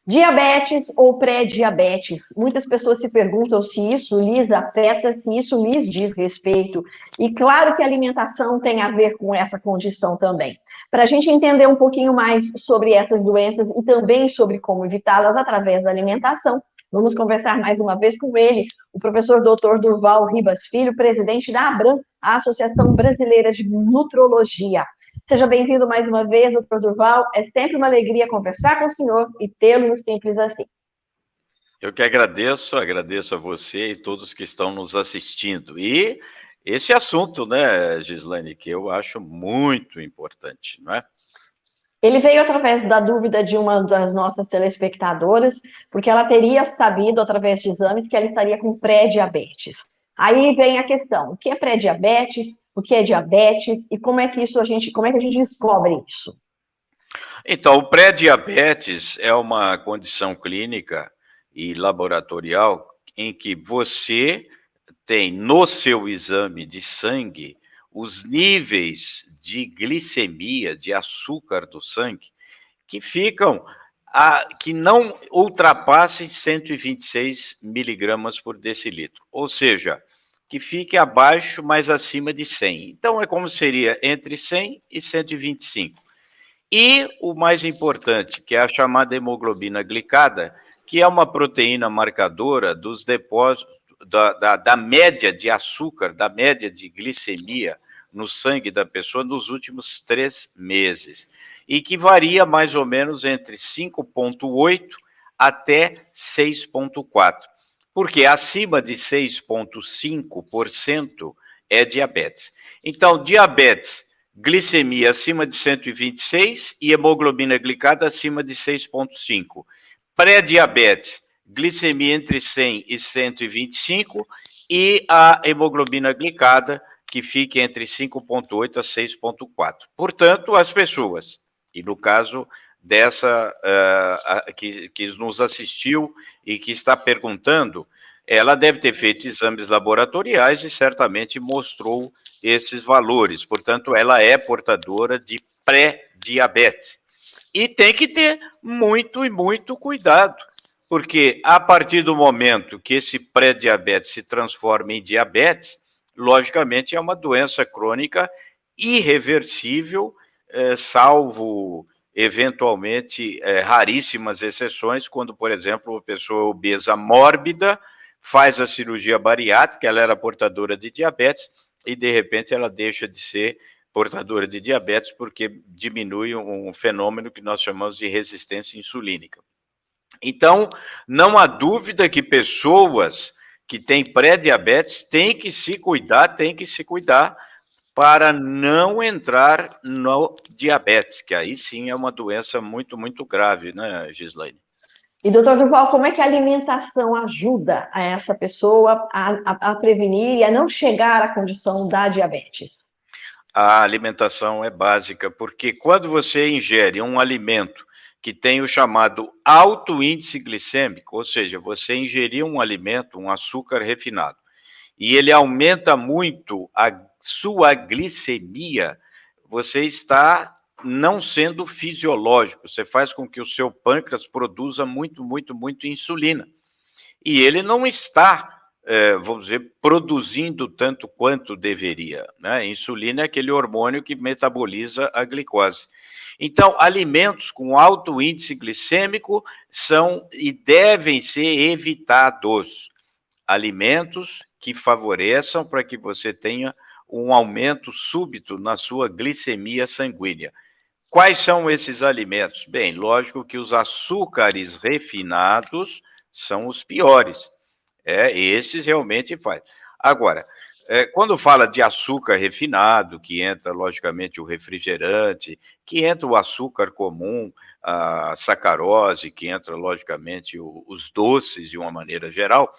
Diabetes ou pré-diabetes? Muitas pessoas se perguntam se isso lhes afeta, se isso lhes diz respeito. E claro que a alimentação tem a ver com essa condição também. Para a gente entender um pouquinho mais sobre essas doenças e também sobre como evitá-las através da alimentação, vamos conversar mais uma vez com ele, o professor Dr. Durval Ribas Filho, presidente da ABRAM, a Associação Brasileira de Nutrologia. Seja bem-vindo mais uma vez, doutor Durval. É sempre uma alegria conversar com o senhor e tê-lo no Simples Assim. Eu que agradeço a você e todos que estão nos assistindo. E esse assunto, né, Gislaine, que eu acho muito importante, não é? Ele veio através da dúvida de uma das nossas telespectadoras, porque ela teria sabido, através de exames, que ela estaria com pré-diabetes. Aí vem a questão: o que é pré-diabetes? O que é diabetes? E como é que como é que a gente descobre isso? Então, o pré-diabetes é uma condição clínica e laboratorial em que você tem no seu exame de sangue os níveis de glicemia, de açúcar do sangue, que que não ultrapassem 126 miligramas por decilitro, ou seja, que fique abaixo, mas acima de 100. Então, é como seria entre 100 e 125. E o mais importante, que é a chamada hemoglobina glicada, que é uma proteína marcadora dos depósitos, da média de açúcar, da média de glicemia no sangue da pessoa nos últimos 3 meses. E que varia mais ou menos entre 5,8 até 6,4. Porque acima de 6,5% é diabetes. Então, diabetes, glicemia acima de 126 e hemoglobina glicada acima de 6,5. Pré-diabetes, glicemia entre 100 e 125 e a hemoglobina glicada que fica entre 5,8 a 6,4. Portanto, as pessoas, e no caso dessa que nos assistiu e que está perguntando, ela deve ter feito exames laboratoriais e certamente mostrou esses valores. Portanto, ela é portadora de pré-diabetes. E tem que ter muito e muito cuidado, porque a partir do momento que esse pré-diabetes se transforma em diabetes, logicamente é uma doença crônica irreversível, salvo eventualmente raríssimas exceções, quando, por exemplo, uma pessoa obesa mórbida faz a cirurgia bariátrica, ela era portadora de diabetes e, de repente, ela deixa de ser portadora de diabetes porque diminui um fenômeno que nós chamamos de resistência insulínica. Então, não há dúvida que pessoas que têm pré-diabetes têm que se cuidar para não entrar no diabetes, que aí sim é uma doença muito, muito grave, né, Gislaine? E, doutor Durval, como é que a alimentação ajuda a essa pessoa a prevenir e a não chegar à condição da diabetes? A alimentação é básica, porque quando você ingere um alimento que tem o chamado alto índice glicêmico, ou seja, você ingeriu um alimento, um açúcar refinado, e ele aumenta muito a sua glicemia, você está não sendo fisiológico, você faz com que o seu pâncreas produza muito, muito, muito insulina. E ele não está, vamos dizer, produzindo tanto quanto deveria, né? Insulina é aquele hormônio que metaboliza a glicose. Então, alimentos com alto índice glicêmico são e devem ser evitados. Alimentos que favoreçam para que você tenha um aumento súbito na sua glicemia sanguínea. Quais são esses alimentos? Bem, lógico que os açúcares refinados são os piores. Esses realmente faz. Agora, quando fala de açúcar refinado, que entra, logicamente, o refrigerante, que entra o açúcar comum, a sacarose, que entra, logicamente, os doces, de uma maneira geral,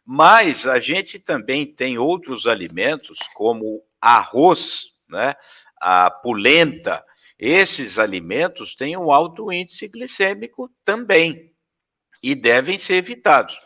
mas a gente também tem outros alimentos, como arroz, né, a polenta. Esses alimentos têm um alto índice glicêmico também e devem ser evitados.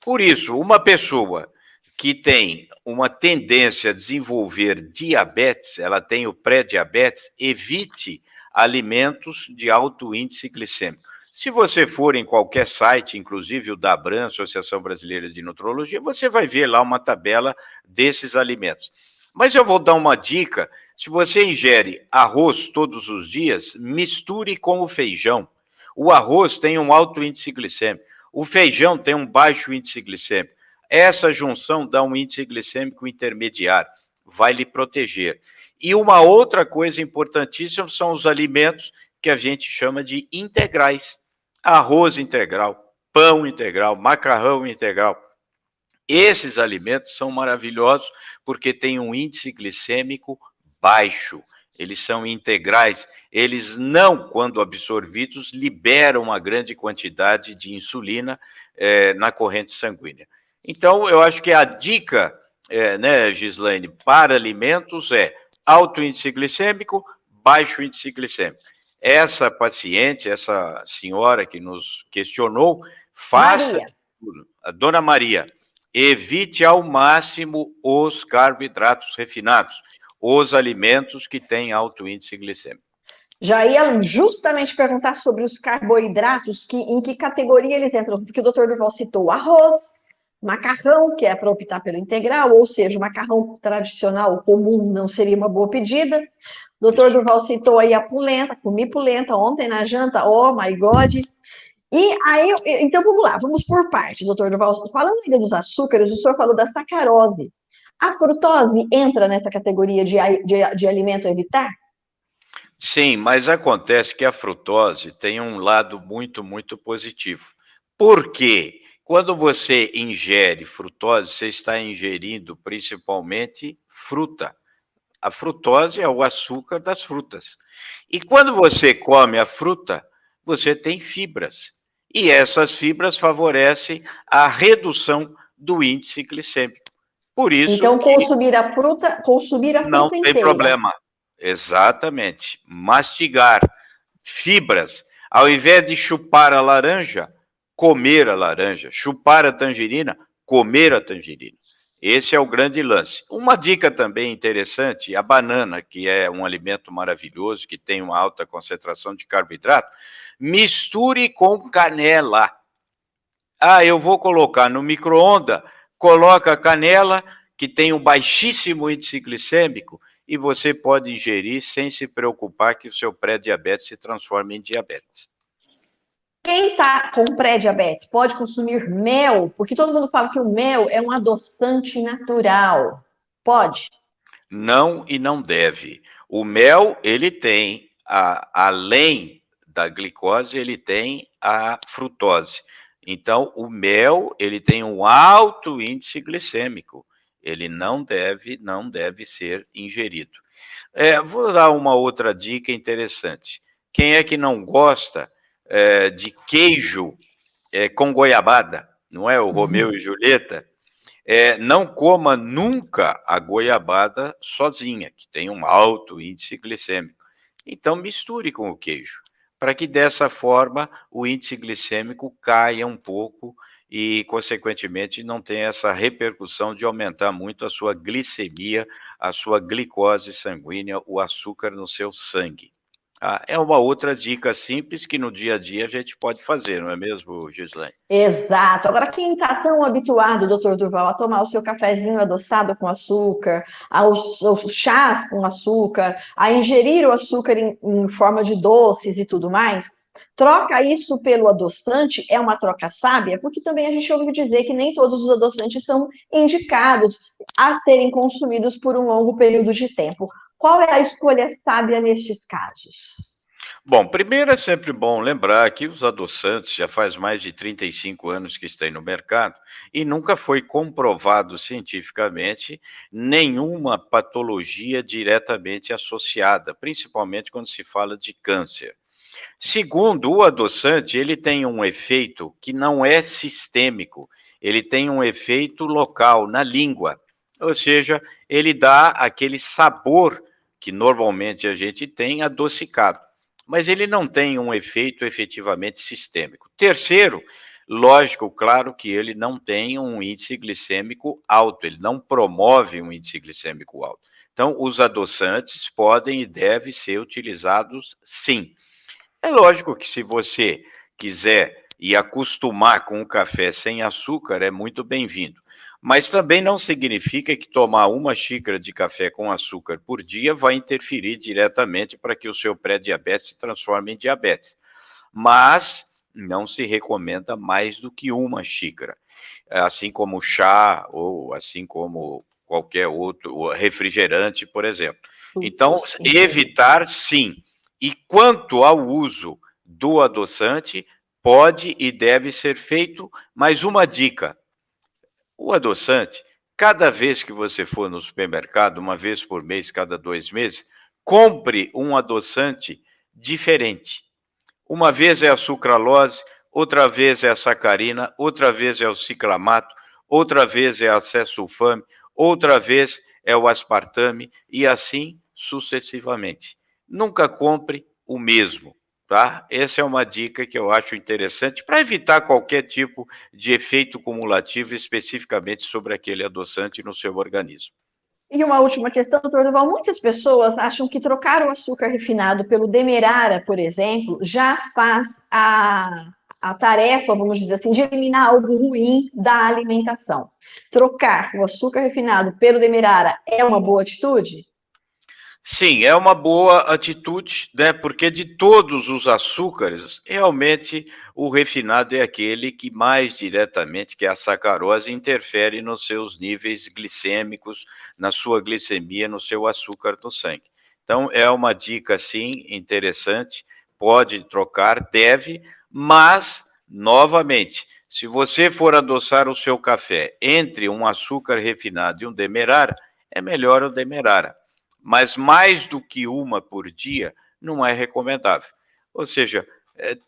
Por isso, uma pessoa que tem uma tendência a desenvolver diabetes, ela tem o pré-diabetes, evite alimentos de alto índice glicêmico. Se você for em qualquer site, inclusive o da ABRAM, Associação Brasileira de Nutrologia, você vai ver lá uma tabela desses alimentos. Mas eu vou dar uma dica: se você ingere arroz todos os dias, misture com o feijão. O arroz tem um alto índice glicêmico, o feijão tem um baixo índice glicêmico. Essa junção dá um índice glicêmico intermediário, vai lhe proteger. E uma outra coisa importantíssima são os alimentos que a gente chama de integrais. Arroz integral, pão integral, macarrão integral. Esses alimentos são maravilhosos porque têm um índice glicêmico baixo. Eles são integrais. Eles não, quando absorvidos, liberam uma grande quantidade de insulina na corrente sanguínea. Então, eu acho que a dica, né, Gislaine, para alimentos é alto índice glicêmico, baixo índice glicêmico. Essa paciente, essa senhora que nos questionou, faça tudo. A dona Maria, evite ao máximo os carboidratos refinados, os alimentos que têm alto índice glicêmico. Já ia justamente perguntar sobre os carboidratos, em que categoria eles entram, porque o doutor Durval citou o arroz, macarrão, que é para optar pelo integral, ou seja, o macarrão tradicional, comum, não seria uma boa pedida. O doutor Durval citou aí a polenta, comi polenta ontem na janta, oh my God. E aí, então vamos lá, vamos por parte, doutor Durval. Falando ainda dos açúcares, o senhor falou da sacarose. A frutose entra nessa categoria de alimento a evitar? Sim, mas acontece que a frutose tem um lado muito, muito positivo. Por quê? Quando você ingere frutose, você está ingerindo principalmente fruta. A frutose é o açúcar das frutas. E quando você come a fruta, você tem fibras. E essas fibras favorecem a redução do índice glicêmico. Por isso então, que consumir a fruta não tem inteira. problema. Exatamente. Mastigar fibras. Ao invés de chupar a laranja, comer a laranja. Chupar a tangerina, comer a tangerina. Esse é o grande lance. Uma dica também interessante, a banana, que é um alimento maravilhoso, que tem uma alta concentração de carboidrato, misture com canela. Ah, eu vou colocar no micro-ondas, coloca a canela, que tem um baixíssimo índice glicêmico, e você pode ingerir sem se preocupar que o seu pré-diabetes se transforme em diabetes. Quem está com pré-diabetes pode consumir mel? Porque todo mundo fala que o mel é um adoçante natural. Pode? Não e não deve. O mel, ele tem, além da glicose, ele tem a frutose. Então, o mel, ele tem um alto índice glicêmico. Ele não deve ser ingerido. Vou dar uma outra dica interessante. Quem é que não gosta de queijo com goiabada? Não é o Romeu e Julieta? Não coma nunca a goiabada sozinha, que tem um alto índice glicêmico. Então, misture com o queijo, para que dessa forma o índice glicêmico caia um pouco e, consequentemente, não tenha essa repercussão de aumentar muito a sua glicemia, a sua glicose sanguínea, o açúcar no seu sangue. É uma outra dica simples que no dia a dia a gente pode fazer, não é mesmo, Gislaine? Exato. Agora, quem está tão habituado, doutor Durval, a tomar o seu cafezinho adoçado com açúcar, aos chás com açúcar, a ingerir o açúcar em forma de doces e tudo mais, troca isso pelo adoçante, é uma troca sábia, porque também a gente ouve dizer que nem todos os adoçantes são indicados a serem consumidos por um longo período de tempo. Qual é a escolha sábia nestes casos? Bom, primeiro é sempre bom lembrar que os adoçantes já faz mais de 35 anos que estão no mercado e nunca foi comprovado cientificamente nenhuma patologia diretamente associada, principalmente quando se fala de câncer. Segundo, o adoçante, ele tem um efeito que não é sistêmico, ele tem um efeito local na língua, ou seja, ele dá aquele sabor que normalmente a gente tem adocicado, mas ele não tem um efeito efetivamente sistêmico. Terceiro, lógico, claro que ele não tem um índice glicêmico alto, ele não promove um índice glicêmico alto. Então, os adoçantes podem e devem ser utilizados sim. É lógico que se você quiser e acostumar com o café sem açúcar, é muito bem-vindo. Mas também não significa que tomar uma xícara de café com açúcar por dia vai interferir diretamente para que o seu pré-diabetes se transforme em diabetes. Mas não se recomenda mais do que uma xícara, assim como chá ou assim como qualquer outro refrigerante, por exemplo. Então, evitar sim. E quanto ao uso do adoçante, pode e deve ser feito, mas uma dica: o adoçante, cada vez que você for no supermercado, uma vez por mês, cada 2 meses, compre um adoçante diferente. Uma vez é a sucralose, outra vez é a sacarina, outra vez é o ciclamato, outra vez é a acesulfame, outra vez é o aspartame e assim sucessivamente. Nunca compre o mesmo, tá? Essa é uma dica que eu acho interessante para evitar qualquer tipo de efeito cumulativo especificamente sobre aquele adoçante no seu organismo. E uma última questão, doutor Durval, muitas pessoas acham que trocar o açúcar refinado pelo Demerara, por exemplo, já faz a tarefa, vamos dizer assim, de eliminar algo ruim da alimentação. Trocar o açúcar refinado pelo Demerara é uma boa atitude? Sim, é uma boa atitude, né? Porque de todos os açúcares, realmente o refinado é aquele que mais diretamente, que é a sacarose, interfere nos seus níveis glicêmicos, na sua glicemia, no seu açúcar no sangue. Então, é uma dica, sim, interessante, pode trocar, deve, mas, novamente, se você for adoçar o seu café entre um açúcar refinado e um demerara, é melhor o demerara. Mas mais do que uma por dia não é recomendável. Ou seja,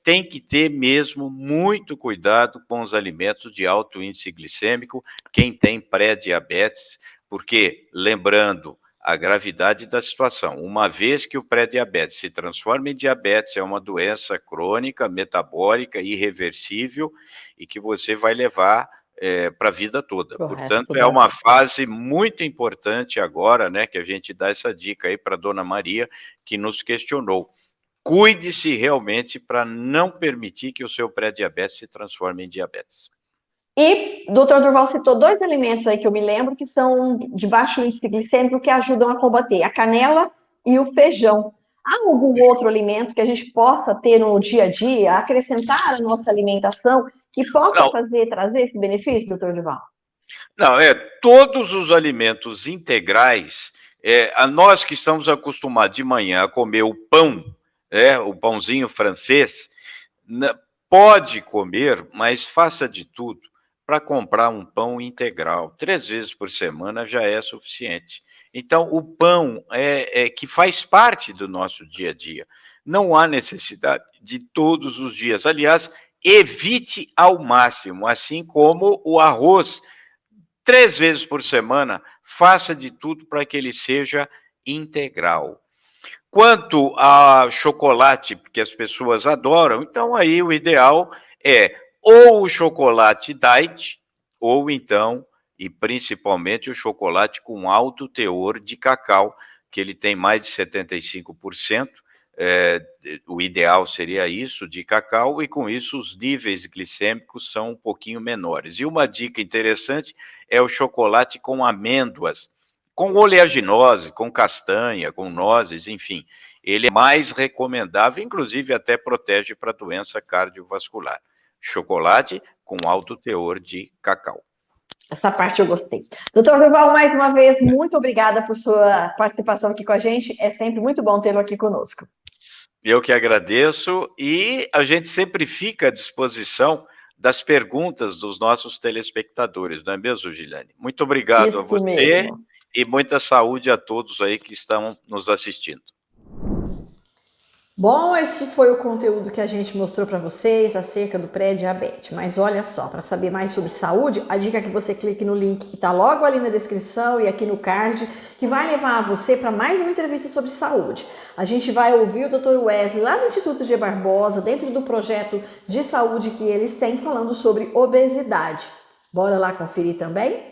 tem que ter mesmo muito cuidado com os alimentos de alto índice glicêmico, quem tem pré-diabetes, porque, lembrando a gravidade da situação, uma vez que o pré-diabetes se transforma em diabetes, é uma doença crônica, metabólica, irreversível, e que você vai levar para a vida toda. Portanto, é uma fase muito importante agora, né, que a gente dá essa dica aí para a dona Maria, que nos questionou. Cuide-se realmente para não permitir que o seu pré-diabetes se transforme em diabetes. E o doutor Durval citou 2 alimentos aí que eu me lembro que são de baixo índice glicêmico que ajudam a combater, a canela e o feijão. Há algum outro alimento que a gente possa ter no dia a dia, acrescentar à nossa alimentação, que possa trazer esse benefício, doutor Durval? Não, todos os alimentos integrais, a nós que estamos acostumados de manhã a comer o pão, o pãozinho francês, pode comer, mas faça de tudo para comprar um pão integral. 3 vezes por semana já é suficiente. Então, o pão que faz parte do nosso dia a dia. Não há necessidade de todos os dias. Aliás, evite ao máximo, assim como o arroz. 3 vezes por semana, faça de tudo para que ele seja integral. Quanto a chocolate, que as pessoas adoram, então aí o ideal é ou o chocolate diet, ou então, e principalmente, o chocolate com alto teor de cacau, que ele tem mais de 75%, o ideal seria isso, de cacau, e com isso os níveis glicêmicos são um pouquinho menores. E uma dica interessante é o chocolate com amêndoas, com oleaginose, com castanha, com nozes, enfim. Ele é mais recomendável, inclusive até protege para doença cardiovascular. Chocolate com alto teor de cacau. Essa parte eu gostei. Doutor Durval, mais uma vez, muito obrigada por sua participação aqui com a gente. É sempre muito bom tê-lo aqui conosco. Eu que agradeço e a gente sempre fica à disposição das perguntas dos nossos telespectadores, não é mesmo, Giliane? Muito obrigado Isso a você mesmo. E muita saúde a todos aí que estão nos assistindo. Bom, esse foi o conteúdo que a gente mostrou para vocês acerca do pré-diabetes. Mas olha só, para saber mais sobre saúde, a dica é que você clique no link que está logo ali na descrição e aqui no card, que vai levar você para mais uma entrevista sobre saúde. A gente vai ouvir o Dr. Wesley lá do Instituto G. Barbosa, dentro do projeto de saúde que eles têm, falando sobre obesidade. Bora lá conferir também?